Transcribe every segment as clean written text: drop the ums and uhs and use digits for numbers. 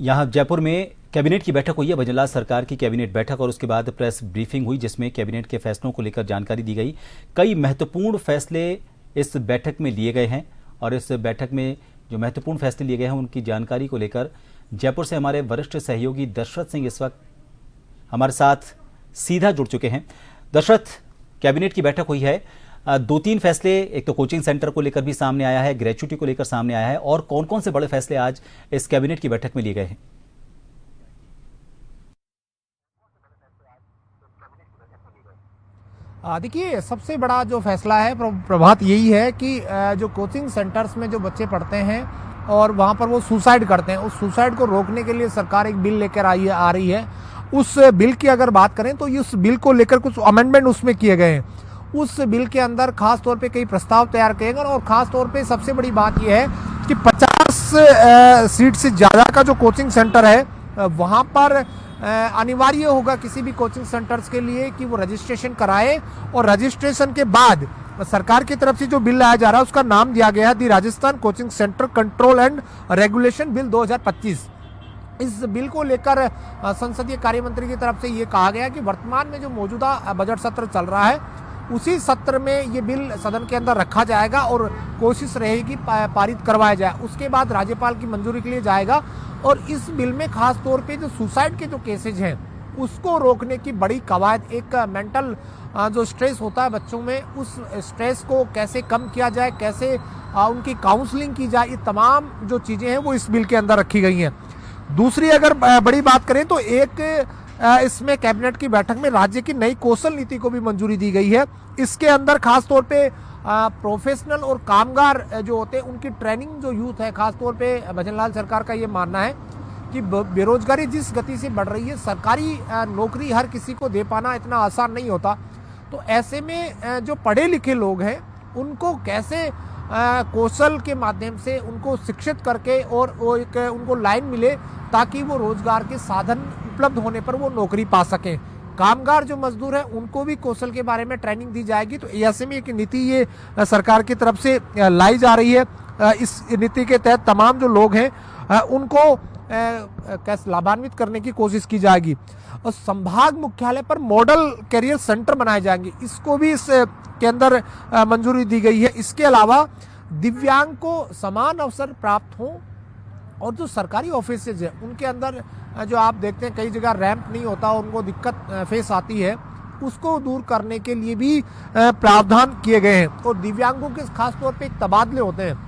यहाँ जयपुर में कैबिनेट की बैठक हुई है, भजनलाल सरकार की कैबिनेट बैठक, और उसके बाद प्रेस ब्रीफिंग हुई जिसमें कैबिनेट के फैसलों को लेकर जानकारी दी गई। कई महत्वपूर्ण फैसले इस बैठक में लिए गए हैं और इस बैठक में जो महत्वपूर्ण फैसले लिए गए हैं उनकी जानकारी को लेकर जयपुर से हमारे वरिष्ठ सहयोगी दशरथ सिंह इस वक्त हमारे साथ सीधा जुड़ चुके हैं। दशरथ, कैबिनेट की बैठक हुई है, 2-3 फैसले, एक तो कोचिंग सेंटर को लेकर भी सामने आया है, ग्रेच्युटी को लेकर सामने आया है, और कौन कौन से बड़े फैसले आज इस कैबिनेट की बैठक में लिए गए हैं? देखिए, सबसे बड़ा जो फैसला है प्रभात यही है कि जो कोचिंग सेंटर्स में जो बच्चे पढ़ते हैं और वहाँ पर वो सुसाइड करते हैं, उस सुसाइड को रोकने के लिए सरकार एक बिल लेकर आ रही है। उस बिल की अगर बात करें तो उस बिल को लेकर कुछ अमेंडमेंट उसमें किए गए हैं। उस बिल के अंदर खास तौर पे कई प्रस्ताव तैयार किए गए और खास तौर पे सबसे बड़ी बात यह है कि 50 सीट से ज़्यादा का जो कोचिंग सेंटर है वहाँ पर अनिवार्य होगा किसी भी कोचिंग सेंटर्स के लिए कि वो रजिस्ट्रेशन कराए, और रजिस्ट्रेशन के बाद सरकार की तरफ से जो बिल लाया जा रहा है उसका नाम दिया गया है the Rajasthan coaching centre control and regulation bill 2025। इस बिल को लेकर संसदीय कार्य मंत्री की तरफ से ये कहा गया कि वर्तमान में जो मौजूदा बजट सत्र चल रहा है उसी सत्र में ये बिल सदन के अंदर रखा जाएगा और कोशिश रहेगी पारित करवाया जाए। उसके बाद राज्यपाल की मंजूरी के लिए जाएगा और इस बिल में खास तौर पे जो सुसाइड के जो केसेज हैं उसको रोकने की बड़ी कवायद, एक मेंटल जो स्ट्रेस होता है बच्चों में, उस स्ट्रेस को कैसे कम किया जाए, कैसे उनकी काउंसलिंग की जाए, ये तमाम जो चीज़ें हैं वो इस बिल के अंदर रखी गई हैं। दूसरी अगर बड़ी बात करें तो एक इसमें कैबिनेट की बैठक में राज्य की नई कौशल नीति को भी मंजूरी दी गई है। इसके अंदर खास तौर पे प्रोफेशनल और कामगार जो होते हैं उनकी ट्रेनिंग, जो यूथ है खास तौर पे भजनलाल सरकार का ये मानना है कि बेरोजगारी जिस गति से बढ़ रही है, सरकारी नौकरी हर किसी को दे पाना इतना आसान नहीं होता। तो ऐसे में जो पढ़े लिखे लोग हैं उनको कैसे कौशल के माध्यम से उनको शिक्षित करके और वो एक उनको लाइन मिले ताकि वो रोजगार के साधन उपलब्ध होने पर वो नौकरी पा सकें। कामगार जो मजदूर हैं उनको भी कौशल के बारे में ट्रेनिंग दी जाएगी। तो ऐसे में एक नीति ये सरकार की तरफ से लाई जा रही है। इस नीति के तहत तमाम जो लोग हैं उनको कैसे लाभान्वित करने की कोशिश की जाएगी। और संभाग मुख्यालय पर मॉडल कैरियर सेंटर बनाए जाएंगे, इसको भी इस के अंदर मंजूरी दी गई है। इसके अलावा दिव्यांग को समान अवसर प्राप्त हो और जो सरकारी ऑफिसेज है उनके अंदर जो आप देखते हैं कई जगह रैंप नहीं होता, उनको दिक्कत फेस आती है, उसको दूर करने के लिए भी प्रावधान किए गए हैं। और दिव्यांगों के खास तौर पे एक तबादले होते हैं,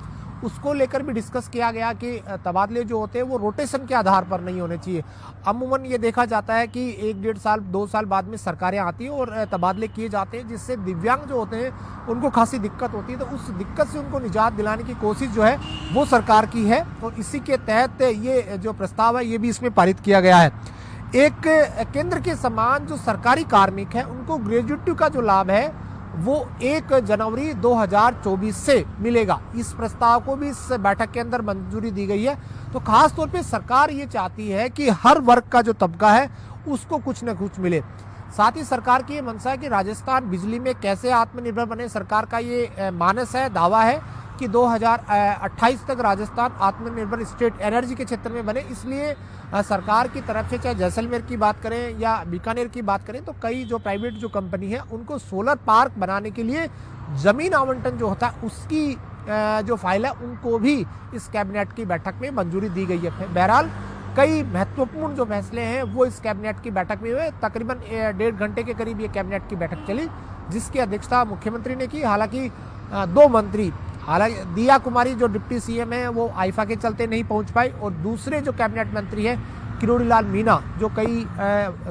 उसको लेकर भी डिस्कस किया गया कि तबादले जो होते हैं वो रोटेशन के आधार पर नहीं होने चाहिए। अमूमन ये देखा जाता है कि 1-1.5 साल 2 साल बाद में सरकारें आती हैं और तबादले किए जाते हैं, जिससे दिव्यांग जो होते हैं उनको खासी दिक्कत होती है। तो उस दिक्कत से उनको निजात दिलाने की कोशिश जो है वो सरकार की है और इसी के तहत ये जो प्रस्ताव है ये भी इसमें पारित किया गया है। एक केंद्र के समान जो सरकारी कार्मिक है उनको ग्रेजुएटी का जो लाभ है वो 1 जनवरी 2024 से मिलेगा। इस प्रस्ताव को भी इस बैठक के अंदर मंजूरी दी गई है। तो खास तौर पे सरकार ये चाहती है कि हर वर्ग का जो तबका है उसको कुछ न कुछ मिले। साथ ही सरकार की ये मंशा है कि राजस्थान बिजली में कैसे आत्मनिर्भर बने। सरकार का ये मानस है, दावा है कि 2028 तक राजस्थान आत्मनिर्भर स्टेट एनर्जी के क्षेत्र में बने। इसलिए सरकार की तरफ से चाहे जैसलमेर की बात करें या बीकानेर की बात करें तो कई जो प्राइवेट जो कंपनी है उनको सोलर पार्क बनाने के लिए जमीन आवंटन जो होता है उसकी जो फाइल है उनको भी इस कैबिनेट की बैठक में मंजूरी दी गई है। बहरहाल कई महत्वपूर्ण जो फैसले हैं वो इस कैबिनेट की बैठक में हुए। तकरीबन 1.5 घंटे के करीब ये कैबिनेट की बैठक चली, जिसकी अध्यक्षता मुख्यमंत्री ने की। हालांकि 2 मंत्री, हालांकि दिया कुमारी जो डिप्टी सीएम है वो आईफा के चलते नहीं पहुंच पाई, और दूसरे जो कैबिनेट मंत्री है किरोड़ी लाल मीणा जो कई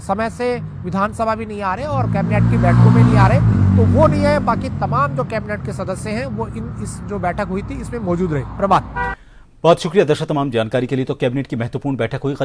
समय से विधानसभा भी नहीं आ रहे और कैबिनेट की बैठकों में नहीं आ रहे, तो वो नहीं है। बाकी तमाम जो कैबिनेट के सदस्य हैं वो इस जो बैठक हुई थी इसमें मौजूद रहे। प्रभात, बहुत शुक्रिया दर्शक तमाम जानकारी के लिए। तो कैबिनेट की महत्वपूर्ण बैठक हुई।